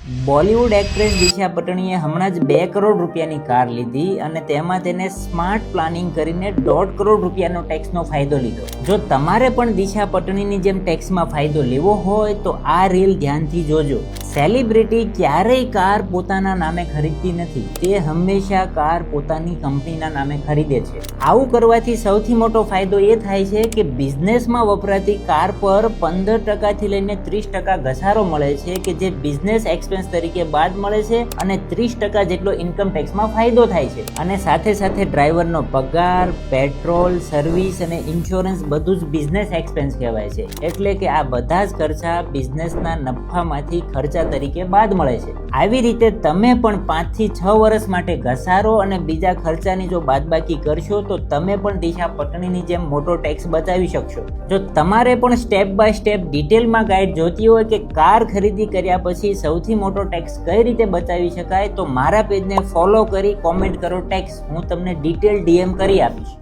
Bollywood actress દિશા પટણીએ હમણાં જ 2 કરોડ રૂપિયાની કાર લીધી અને તેમાં તેને સ્માર્ટ પ્લાનિંગ કરીને 1.5 કરોડ રૂપિયાનો ટેક્સનો ફાયદો લીધો. જો તમારે પણ દિશા પટણીની જેમ ટેક્સમાં ફાયદો લેવો હોય તો આ રીલ ધ્યાનથી જોજો. સેલિબ્રિટી ક્યારેય કાર પોતાના નામે ખરીદતી નથી, તે હંમેશા કાર પોતાની કંપનીના નામે ખરીદે છે. આવું કરવાથી સૌથી મોટો ફાયદો એ થાય છે કે બિઝનેસમાં વપરાતી કાર પર 15% થી લઈને 30% ઘસારો મળે છે કે જે બિઝનેસ એક્સપેન્સ તરીકે બાદ મળે છે અને 30% જેટલો ઇન્કમ ટેક્સમાં ફાયદો થાય છે. અને સાથે સાથે ડ્રાઈવરનો પગાર, પેટ્રોલ, સર્વિસ અને ઇન્સ્યોરન્સ બધું જ બિઝનેસ એક્સપેન્સ કહેવાય છે. એટલે કે આ બધા જ ખર્ચા બિઝનેસના નફામાંથી ખર્ચા તરીકે બાદ મળે છે. આવી રીતે તમે પણ 5 થી 6 વર્ષ માટે ઘસારો અને બીજા ખર્ચાની જો બાદબાકી કરશો તો તમે પણ દિશા પટણીની જેમ મોટો ટેક્સ બચાવી શકશો. જો તમારે પણ સ્ટેપ બાય સ્ટેપ ડિટેલમાં ગાઈડ જોતી હોય કે કાર ખરીદી કર્યા પછી સૌથી મોટો ટેક્સ કઈ રીતે બચાવી શકાય તો મારા પેજને ફોલો કરી કોમેન્ટ કરો ટેક્સ, હું તમને ડિટેલ DM કરી આપીશ.